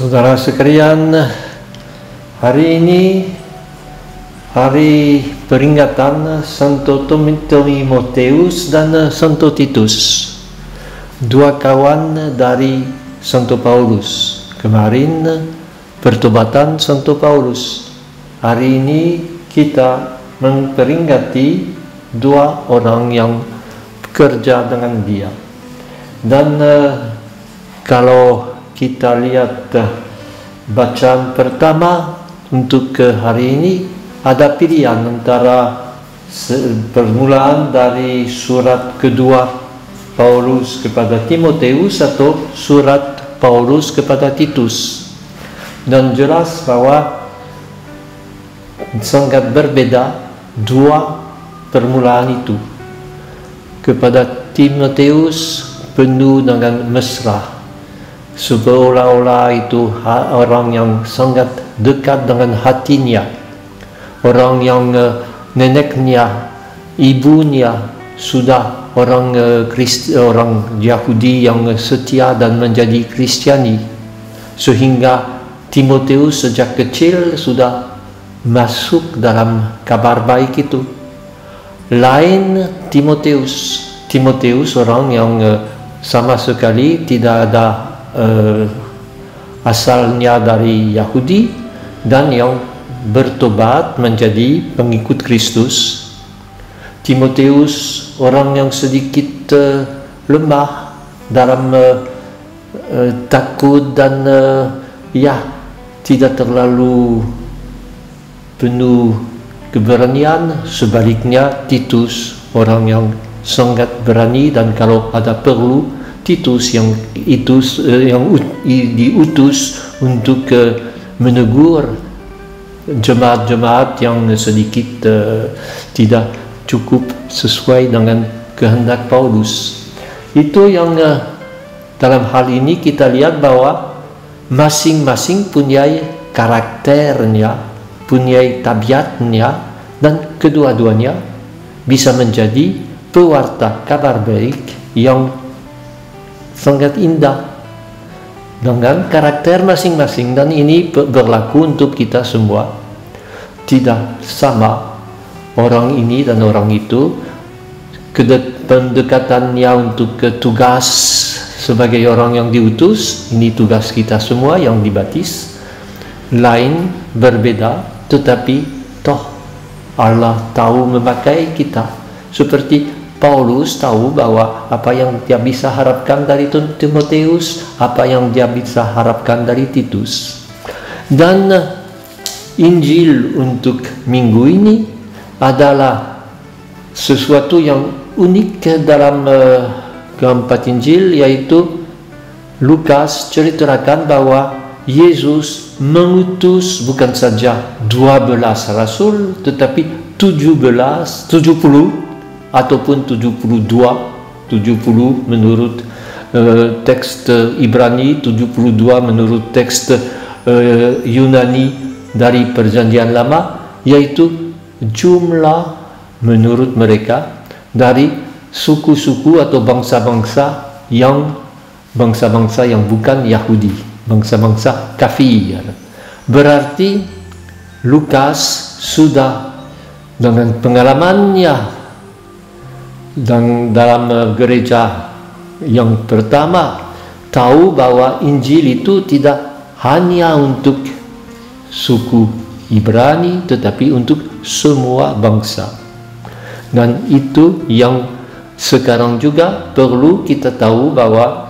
Saudara sekalian, hari ini hari peringatan Santo Timoteus dan Santo Titus, dua kawan dari Santo Paulus. Kemarin pertobatan Santo Paulus. Hari ini kita memperingati dua orang yang bekerja dengan dia. Dan kalau kita lihat bacaan pertama untuk hari ini, ada pilihan antara permulaan dari surat kedua Paulus kepada Timoteus atau surat Paulus kepada Titus. Dan jelas bahwa sangat berbeda dua permulaan itu. Kepada Timoteus penuh dengan mesra, seolah-olah itu orang yang sangat dekat dengan hatinya, orang yang neneknya, ibunya sudah orang Yahudi yang setia dan menjadi Kristiani, sehingga Timoteus sejak kecil sudah masuk dalam kabar baik itu. Lain Timoteus orang yang sama sekali tidak ada asalnya dari Yahudi dan yang bertobat menjadi pengikut Kristus. Timoteus orang yang sedikit lemah dalam takut dan tidak terlalu penuh keberanian. Sebaliknya Titus orang yang sangat berani, dan kalau ada perlu Titus yang diutus untuk menegur jemaat-jemaat yang sedikit tidak cukup sesuai dengan kehendak Paulus. Itu yang dalam hal ini kita lihat bahwa masing-masing punya karakternya, punya tabiatnya, dan kedua-duanya bisa menjadi pewarta kabar baik yang sangat indah dengan karakter masing-masing. Dan ini berlaku untuk kita semua. Tidak sama orang ini dan orang itu. Pendekatannya untuk tugas sebagai orang yang diutus, ini tugas kita semua yang dibaptis, lain, berbeda, tetapi toh Allah tahu memakai kita. Seperti Paulus tahu bahwa apa yang dia bisa harapkan dari Timoteus, apa yang dia bisa harapkan dari Titus. Dan Injil untuk minggu ini adalah sesuatu yang unik dalam keempat Injil, yaitu Lukas ceritakan bahwa Yesus mengutus bukan saja 12 rasul, tetapi 70 ataupun 72 menurut teks Ibrani, 72 menurut teks Yunani dari Perjanjian Lama, yaitu jumlah menurut mereka dari suku-suku atau bangsa-bangsa yang bukan Yahudi, bangsa-bangsa kafir. Berarti Lukas sudah dengan pengalamannya dan dalam gereja yang pertama tahu bahwa Injil itu tidak hanya untuk suku Ibrani, tetapi untuk semua bangsa. Dan itu yang sekarang juga perlu kita tahu, bahwa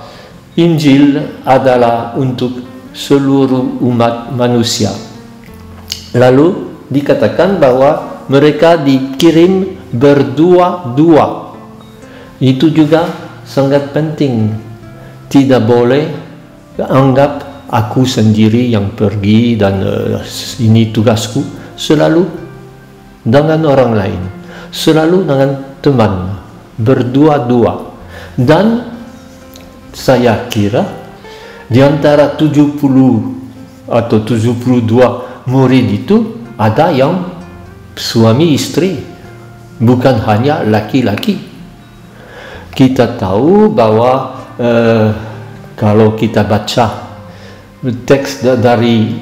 Injil adalah untuk seluruh umat manusia. Lalu dikatakan bahwa mereka dikirim berdua-dua. Itu juga sangat penting. Tidak boleh anggap aku sendiri yang pergi dan ini tugasku. Selalu dengan orang lain, selalu dengan teman, berdua-dua. Dan saya kira di antara 70 atau 72 murid itu ada yang suami istri, bukan hanya laki-laki. Kita tahu bahwa kalau kita baca teks dari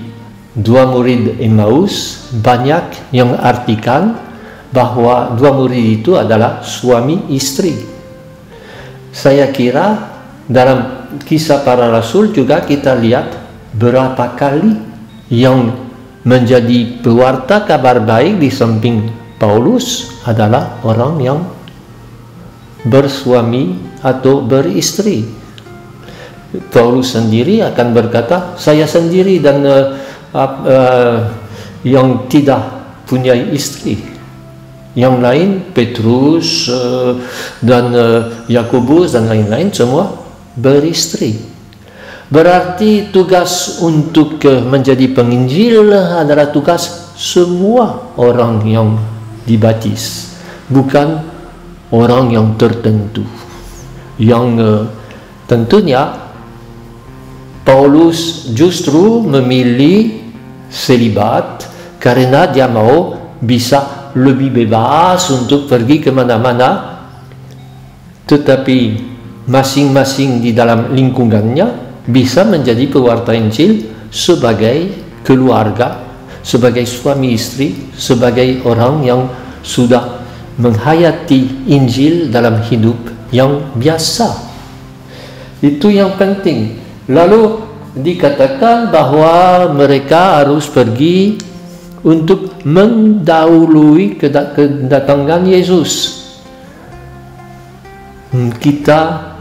dua murid Emmaus, banyak yang artikan bahwa dua murid itu adalah suami istri. Saya kira dalam kisah para rasul juga kita lihat berapa kali yang menjadi pewarta kabar baik di samping Paulus adalah orang yang bersuami atau beristri. Paulus sendiri akan berkata, saya sendiri dan yang tidak punya istri. Yang lain, Petrus dan Yakobus dan lain-lain semua beristri. Berarti tugas untuk menjadi penginjil adalah tugas semua orang yang dibaptis, bukan orang yang tertentu. Yang tentunya Paulus justru memilih selibat karena dia mau bisa lebih bebas untuk pergi kemana-mana, tetapi masing-masing di dalam lingkungannya bisa menjadi pewarta Injil sebagai keluarga, sebagai suami istri, sebagai orang yang sudah menghayati Injil dalam hidup yang biasa. Itu yang penting. Lalu dikatakan bahwa mereka harus pergi untuk mendahului kedatangan Yesus. Kita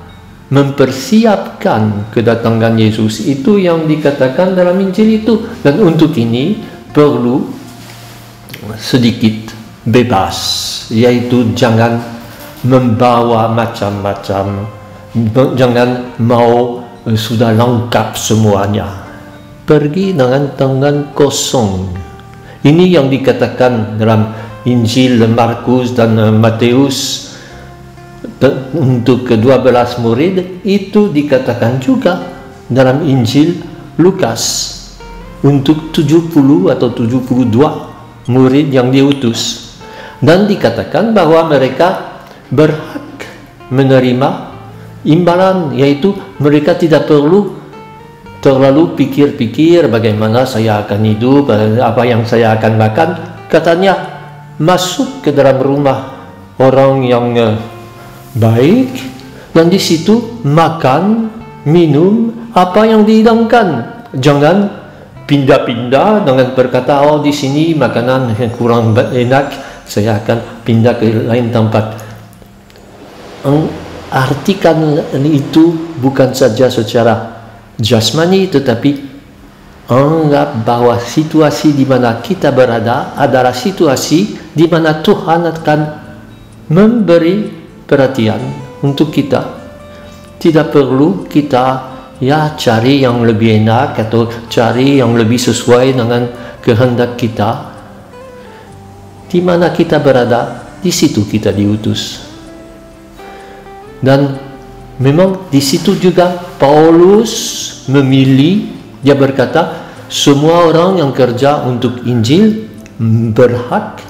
mempersiapkan kedatangan Yesus, itu yang dikatakan dalam Injil itu. Dan untuk ini perlu sedikit bebas, yaitu jangan membawa macam-macam, jangan mau sudah lengkap semuanya, pergi dengan tangan kosong. Ini yang dikatakan dalam Injil Markus dan Matius untuk ke-12 murid, itu dikatakan juga dalam Injil Lukas untuk 70 atau 72 murid yang diutus, dan dikatakan bahwa mereka berhak menerima imbalan, yaitu mereka tidak perlu terlalu pikir-pikir bagaimana saya akan hidup, apa yang saya akan makan. Katanya masuk ke dalam rumah orang yang baik, dan di situ makan, minum apa yang dihidangkan. Jangan pindah-pindah dengan berkata, oh di sini makanan kurang enak, saya akan pindah ke lain tempat. Artikan itu bukan saja secara jasmani, tetapi anggap bahwa situasi di mana kita berada adalah situasi di mana Tuhan akan memberi perhatian untuk kita. Tidak perlu kita cari yang lebih enak atau cari yang lebih sesuai dengan kehendak kita. Di mana kita berada, di situ kita diutus. Dan memang di situ juga Paulus memilih, dia berkata, semua orang yang kerja untuk Injil berhak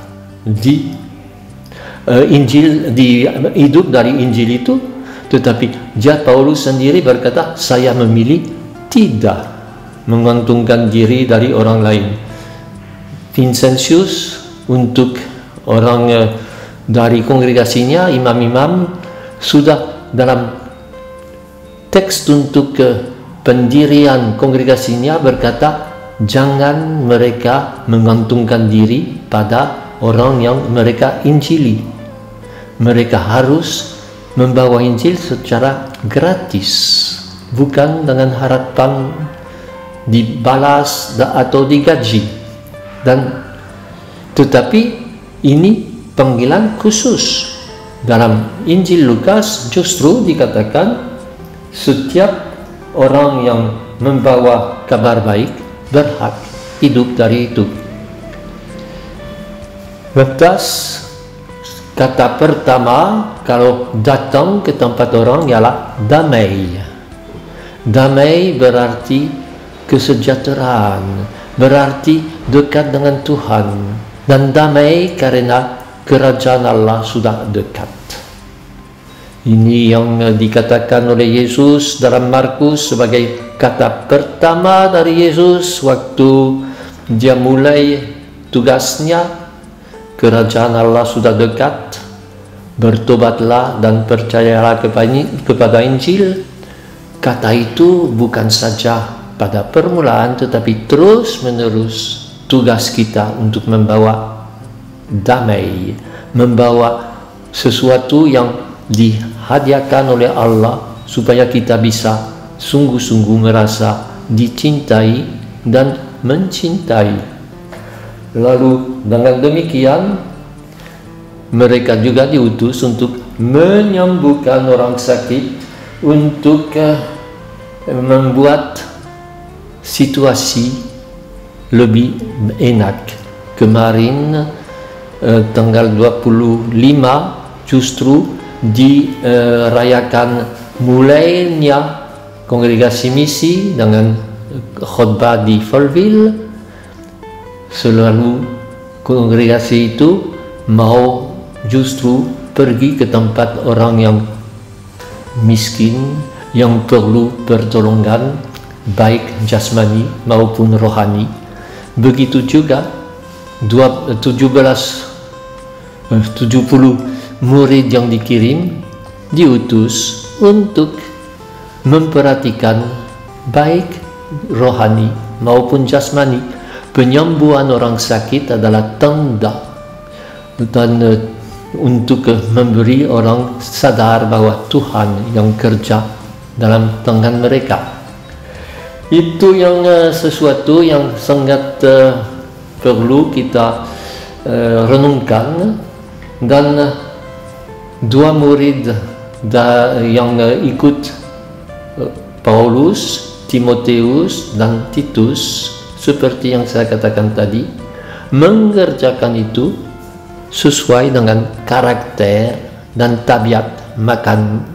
hidup dari Injil itu. Tetapi Paulus sendiri berkata, saya memilih tidak menggantungkan diri dari orang lain. Vincentius untuk orang dari kongregasinya, imam-imam, sudah dalam teks untuk pendirian kongregasinya berkata, jangan mereka menggantungkan diri pada orang yang mereka injili. Mereka harus membawa Injil secara gratis, bukan dengan harapan dibalas atau digaji. Tetapi ini panggilan khusus. Dalam Injil Lukas justru dikatakan setiap orang yang membawa kabar baik berhak hidup dari itu. Lantas kata pertama kalau datang ke tempat orang ialah damai. Damai berarti kesejahteraan, berarti dekat dengan Tuhan, dan damai karena kerajaan Allah sudah dekat. Ini yang dikatakan oleh Yesus dalam Markus sebagai kata pertama dari Yesus waktu dia mulai tugasnya. Kerajaan Allah sudah dekat, bertobatlah dan percayalah kepada Injil. Kata itu bukan saja pada permulaan tetapi terus menerus tugas kita untuk membawa damai, membawa sesuatu yang dihadiahkan oleh Allah supaya kita bisa sungguh-sungguh merasa dicintai dan mencintai. Lalu dengan demikian mereka juga diutus untuk menyembuhkan orang sakit, untuk membuat situasi lebih enak. Kemarin tanggal 25 justru dirayakan mulainya kongregasi misi dengan khotbah di Fairville. Selalu kongregasi itu mau justru pergi ke tempat orang yang miskin, yang perlu pertolongan baik jasmani maupun rohani. Begitu juga 70 murid yang dikirim diutus untuk memperhatikan baik rohani maupun jasmani. Penyembuhan orang sakit adalah tanda dan untuk memberi orang sadar bahwa Tuhan yang kerja dalam tangan mereka. Itu yang sesuatu yang sangat perlu kita renungkan. Dan dua murid yang ikut Paulus, Timoteus dan Titus, seperti yang saya katakan tadi, mengerjakan itu sesuai dengan karakter dan tabiat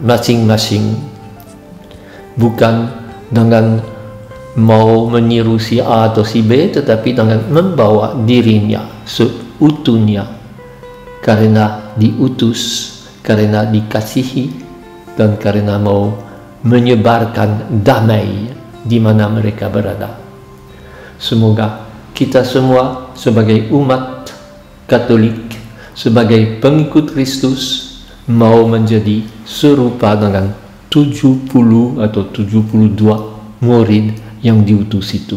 masing-masing, bukan dengan mau meniru si A atau si B, tetapi dengan membawa dirinya seutuhnya karena diutus, karena dikasihi, dan karena mau menyebarkan damai di mana mereka berada. Semoga kita semua sebagai umat Katolik, sebagai pengikut Kristus, mau menjadi serupa dengan 70 atau 72 murid yang diutus itu.